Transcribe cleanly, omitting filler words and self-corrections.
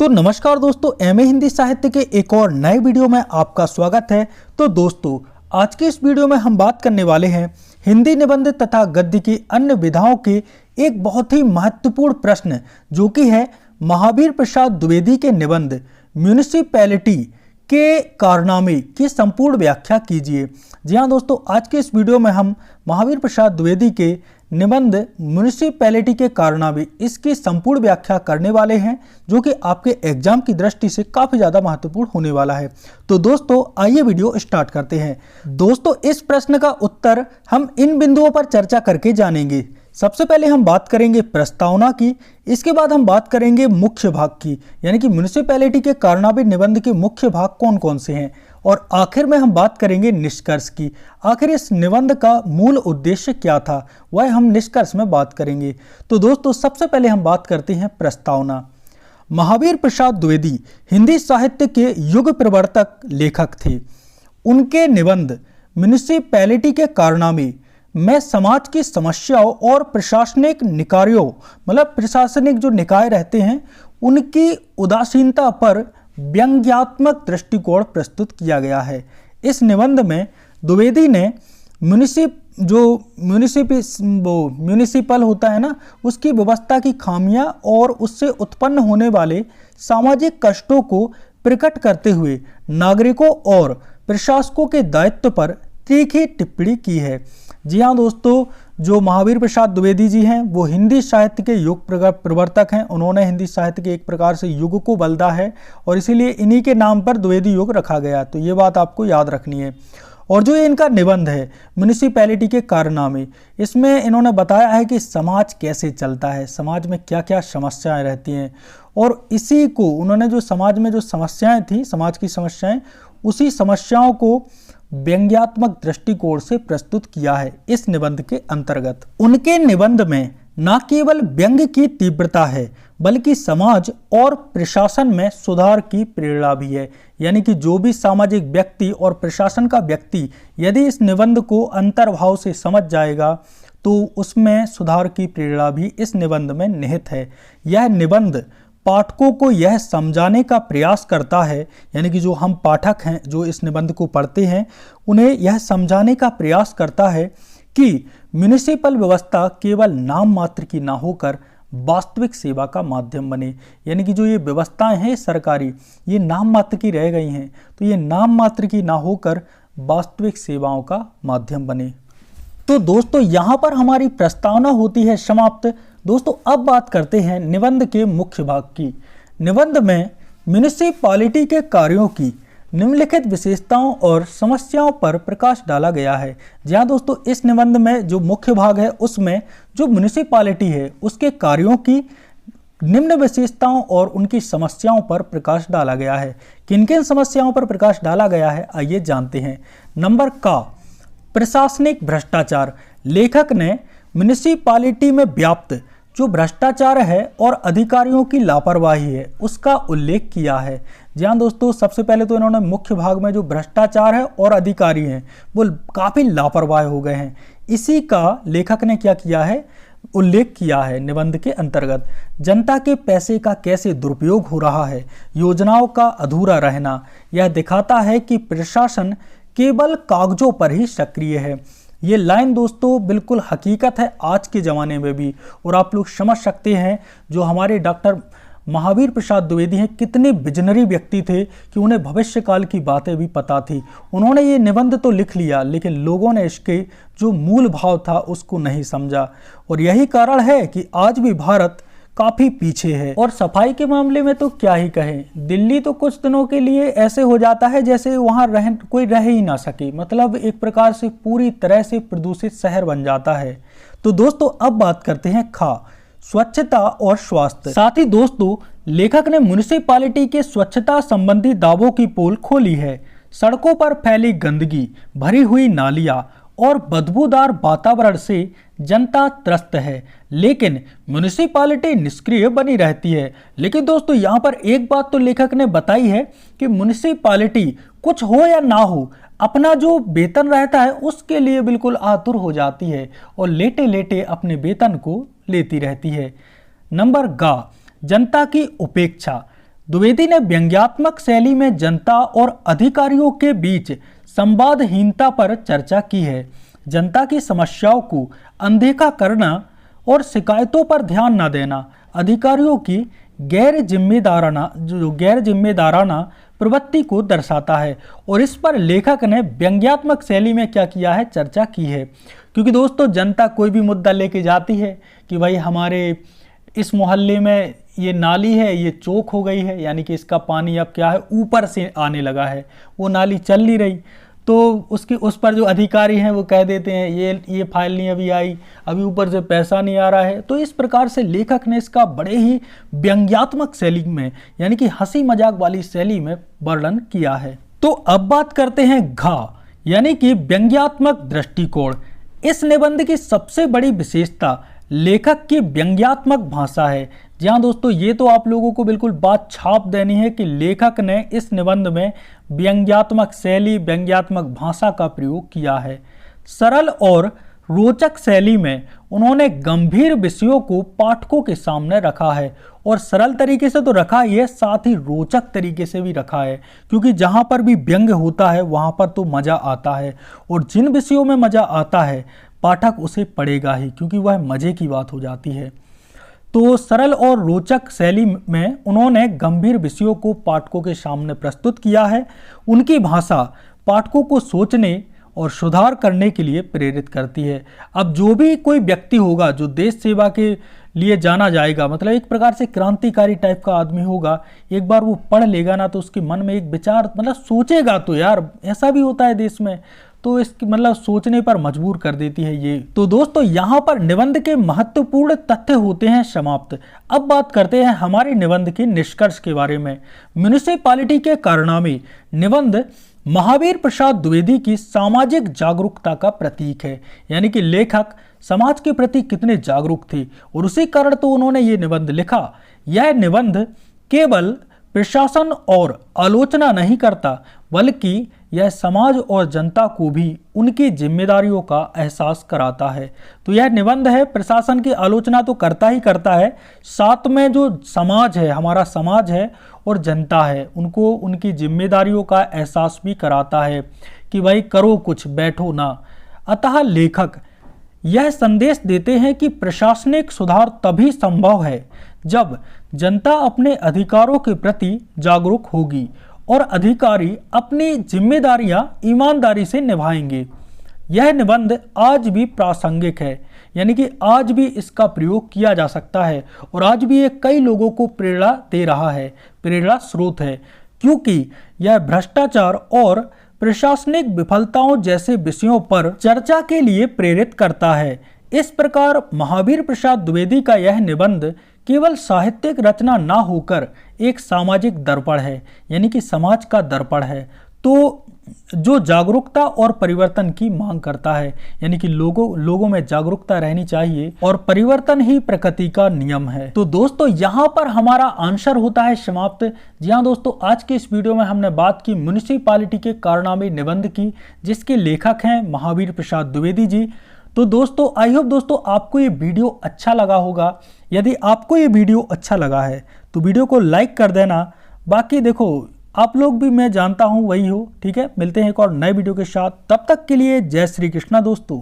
तो नमस्कार दोस्तों, एमए हिंदी साहित्य के एक और नए वीडियो में आपका स्वागत है। तो दोस्तों, आज के इस वीडियो में हम बात करने वाले हैं हिंदी निबंध तथा गद्य की अन्य विधाओं के एक बहुत ही महत्वपूर्ण प्रश्न, जो कि है महावीर प्रसाद द्विवेदी के निबंध म्युनिसिपैलिटी के कारनामे की संपूर्ण व्याख्या कीजिए। जी हाँ दोस्तों, आज के इस वीडियो में हम महावीर प्रसाद द्विवेदी के निबंध म्युनिसिपैलिटी के कारनामे इसकी संपूर्ण व्याख्या करने वाले हैं, जो कि आपके एग्जाम की दृष्टि से काफ़ी ज़्यादा महत्वपूर्ण होने वाला है। तो दोस्तों, आइए वीडियो स्टार्ट करते हैं। दोस्तों, इस प्रश्न का उत्तर हम इन बिंदुओं पर चर्चा करके जानेंगे। सबसे पहले हम बात करेंगे प्रस्तावना की, इसके बाद हम बात करेंगे मुख्य भाग की, यानी कि म्युनिसिपैलिटी के कारनामे निबंध के मुख्य भाग कौन कौन से हैं, और आखिर में हम बात करेंगे निष्कर्ष की। आखिर इस निबंध का मूल उद्देश्य क्या था, वह हम निष्कर्ष में बात करेंगे। तो दोस्तों, सबसे पहले हम बात करते हैं प्रस्तावना। महावीर प्रसाद द्विवेदी हिंदी साहित्य के युग प्रवर्तक लेखक थे। उनके निबंध म्युनिसिपैलिटी के कारनामे में समाज की समस्याओं और प्रशासनिक निकायों, मतलब प्रशासनिक जो निकाय रहते हैं, उनकी उदासीनता पर व्यंग्यात्मक दृष्टिकोण प्रस्तुत किया गया है। इस निबंध में द्विवेदी ने म्युनिसिपल होता है ना, उसकी व्यवस्था की खामियां और उससे उत्पन्न होने वाले सामाजिक कष्टों को प्रकट करते हुए नागरिकों और प्रशासकों के दायित्व पर तीखी टिप्पणी की है। जी हाँ दोस्तों, जो महावीर प्रसाद द्विवेदी जी हैं, वो हिंदी साहित्य के युग प्रवर्तक हैं। उन्होंने हिंदी साहित्य के एक प्रकार से युग को बदला है, और इसीलिए इन्हीं के नाम पर द्विवेदी युग रखा गया। तो ये बात आपको याद रखनी है। और जो इनका निबंध है म्युनिसिपैलिटी के कारनामे, इसमें इन्होंने बताया है कि समाज कैसे चलता है, समाज में क्या क्या समस्याएं रहती हैं, और इसी को उन्होंने जो समाज में जो समस्याएं थी, समाज की समस्याएं, उसी समस्याओं को व्यंग्यात्मक दृष्टिकोण से प्रस्तुत किया है इस निबंध के अंतर्गत। उनके निबंध में न केवल व्यंग्य की तीव्रता है, बल्कि समाज और प्रशासन में सुधार की प्रेरणा भी है। यानी कि जो भी सामाजिक व्यक्ति और प्रशासन का व्यक्ति यदि इस निबंध को अंतर्भाव से समझ जाएगा, तो उसमें सुधार की प्रेरणा भी इस निबंध में निहित है। यह निबंध पाठकों को यह समझाने का प्रयास करता है, यानी कि जो हम पाठक हैं, जो इस निबंध को पढ़ते हैं, उन्हें यह समझाने का प्रयास करता है कि म्युनिसिपल व्यवस्था केवल नाम मात्र की ना होकर वास्तविक सेवा का माध्यम बने। यानी कि जो ये व्यवस्थाएं हैं सरकारी, ये नाम मात्र की रह गई हैं, तो ये नाम मात्र की ना होकर वास्तविक सेवाओं का माध्यम बने। तो दोस्तों, यहाँ पर हमारी प्रस्तावना होती है समाप्त। दोस्तों, अब बात करते हैं निबंध के मुख्य भाग की। निबंध में म्युनिसिपैलिटी के कार्यों की निम्नलिखित विशेषताओं और समस्याओं पर प्रकाश डाला गया है। जहाँ दोस्तों, इस निबंध में जो मुख्य भाग है, उसमें जो म्युनिसिपैलिटी है उसके कार्यों की निम्न विशेषताओं और उनकी समस्याओं पर प्रकाश डाला गया है। किन किन समस्याओं पर प्रकाश डाला गया है, आइए जानते हैं। नंबर का, प्रशासनिक भ्रष्टाचार। लेखक ने म्युनिसिपैलिटी में व्याप्त जो भ्रष्टाचार है और अधिकारियों की लापरवाही है, उसका उल्लेख किया है। जहाँ दोस्तों, सबसे पहले तो इन्होंने मुख्य भाग में जो भ्रष्टाचार है और अधिकारी हैं, वो काफ़ी लापरवाह हो गए हैं, इसी का लेखक ने क्या किया है, उल्लेख किया है निबंध के अंतर्गत। जनता के पैसे का कैसे दुरुपयोग हो रहा है, योजनाओं का अधूरा रहना, यह दिखाता है कि प्रशासन केवल कागजों पर ही सक्रिय है। ये लाइन दोस्तों बिल्कुल हकीकत है आज के ज़माने में भी, और आप लोग समझ सकते हैं जो हमारे डॉक्टर महावीर प्रसाद द्विवेदी हैं, कितने विजनरी व्यक्ति थे कि उन्हें भविष्य काल की बातें भी पता थी। उन्होंने ये निबंध तो लिख लिया, लेकिन लोगों ने इसके जो मूल भाव था उसको नहीं समझा, और यही कारण है कि आज भी भारत काफ़ी पीछे है। और सफाई के मामले में तो क्या ही कहें, दिल्ली तो कुछ दिनों के लिए ऐसे हो जाता है जैसे वहाँ कोई रह ही ना सके, मतलब एक प्रकार से पूरी तरह से प्रदूषित शहर बन जाता है। तो दोस्तों, अब बात करते हैं खा, स्वच्छता और स्वास्थ्य। साथ ही दोस्तों, लेखक ने म्युनिसिपैलिटी के स्वच्छता संबंधी दावों की पोल खोली है। सड़कों पर फैली गंदगी, भरी हुई नालियां और बदबूदार वातावरण से जनता त्रस्त है, लेकिन म्युनिसिपैलिटी निष्क्रिय बनी रहती है। लेकिन दोस्तों, यहाँ पर एक बात तो लेखक ने बताई है कि म्युनिसिपैलिटी कुछ हो या ना हो, अपना जो वेतन रहता है उसके लिए बिल्कुल आतुर हो जाती है और लेटे लेटे अपने वेतन को लेती रहती है। नंबर गा, जनता की उपेक्षा। द्विवेदी ने व्यंग्यात्मक शैली में जनता और अधिकारियों के बीच संवादहीनता पर चर्चा की है। जनता की समस्याओं को अनदेखा करना और शिकायतों पर ध्यान न देना अधिकारियों की गैर जिम्मेदाराना प्रवृत्ति को दर्शाता है। और इस पर लेखक ने व्यंग्यात्मक शैली में क्या किया है, चर्चा की है। क्योंकि दोस्तों जनता कोई भी मुद्दा लेके जाती है कि भाई हमारे इस मोहल्ले में ये नाली है, ये चौक हो गई है, यानी कि इसका पानी अब क्या है ऊपर से आने लगा है, वो नाली चल नहीं रही, तो उस पर जो अधिकारी हैं वो कह देते हैं ये फाइल नहीं अभी आई, अभी ऊपर से पैसा नहीं आ रहा है। तो इस प्रकार से लेखक ने इसका बड़े ही व्यंग्यात्मक शैली में यानी कि हंसी मजाक वाली शैली में वर्णन किया है। तो अब बात करते हैं घा यानी कि व्यंग्यात्मक दृष्टिकोण। इस निबंध की सबसे बड़ी विशेषता लेखक की व्यंग्यात्मक भाषा है। जी हाँ दोस्तों, ये तो आप लोगों को बिल्कुल बात छाप देनी है कि लेखक ने इस निबंध में व्यंग्यात्मक शैली, व्यंग्यात्मक भाषा का प्रयोग किया है। सरल और रोचक शैली में उन्होंने गंभीर विषयों को पाठकों के सामने रखा है, और सरल तरीके से तो रखा ही है, साथ ही रोचक तरीके से भी रखा है, क्योंकि जहाँ पर भी व्यंग्य होता है वहाँ पर तो मज़ा आता है, और जिन विषयों में मज़ा आता है पाठक उसे पढ़ेगा ही, क्योंकि वह मज़े की बात हो जाती है। तो सरल और रोचक शैली में उन्होंने गंभीर विषयों को पाठकों के सामने प्रस्तुत किया है। उनकी भाषा पाठकों को सोचने और सुधार करने के लिए प्रेरित करती है। अब जो भी कोई व्यक्ति होगा जो देश सेवा के लिए जाना जाएगा, मतलब एक प्रकार से क्रांतिकारी टाइप का आदमी होगा, एक बार वो पढ़ लेगा ना तो उसके मन में एक विचार मतलब सोचेगा, तो यार ऐसा भी होता है देश में, तो इसकी मतलब सोचने पर मजबूर कर देती है ये। तो दोस्तों यहाँ पर निबंध के महत्वपूर्ण तथ्य होते हैं समाप्त। अब बात करते हैं हमारे निबंध के निष्कर्ष के बारे में। म्युनिसिपैलिटी के कारनामे निबंध महावीर प्रसाद द्विवेदी की सामाजिक जागरूकता का प्रतीक है, यानी कि लेखक समाज के प्रति कितने जागरूक थे और उसी कारण तो उन्होंने ये निबंध लिखा। यह निबंध केवल प्रशासन और आलोचना नहीं करता, बल्कि यह समाज और जनता को भी उनकी जिम्मेदारियों का एहसास कराता है। तो यह निबंध है, प्रशासन की आलोचना तो करता ही करता है, साथ में जो समाज है, हमारा समाज है और जनता है, उनको उनकी जिम्मेदारियों का एहसास भी कराता है कि भाई करो कुछ, बैठो ना। अतः लेखक यह संदेश देते हैं कि प्रशासनिक सुधार तभी संभव है जब जनता अपने अधिकारों के प्रति जागरूक होगी और अधिकारी अपनी जिम्मेदारियां ईमानदारी से निभाएंगे। यह निबंध आज भी प्रासंगिक है, यानी कि आज भी इसका प्रयोग किया जा सकता है और आज भी ये कई लोगों को प्रेरणा दे रहा है, प्रेरणा स्रोत है, क्योंकि यह भ्रष्टाचार और प्रशासनिक विफलताओं जैसे विषयों पर चर्चा के लिए प्रेरित करता है। इस प्रकार महावीर प्रसाद द्विवेदी का यह निबंध केवल साहित्यिक रचना ना होकर एक सामाजिक दर्पण है, यानी कि समाज का दर्पण है, तो जो जागरूकता और परिवर्तन की मांग करता है, यानी कि लोगों में जागरूकता रहनी चाहिए और परिवर्तन ही प्रकृति का नियम है। तो दोस्तों यहाँ पर हमारा आंसर होता है समाप्त। जी हाँ दोस्तों, आज के इस वीडियो में हमने बात की म्युनिसिपैलिटी के कारनामे निबंध की, जिसके लेखक हैं महावीर प्रसाद द्विवेदी जी। तो दोस्तों आई होप दोस्तों आपको ये वीडियो अच्छा लगा होगा। यदि आपको ये वीडियो अच्छा लगा है तो वीडियो को लाइक कर देना। बाकी देखो आप लोग भी, मैं जानता हूँ वही हो, ठीक है। मिलते हैं एक और नए वीडियो के साथ, तब तक के लिए जय श्री कृष्णा दोस्तों।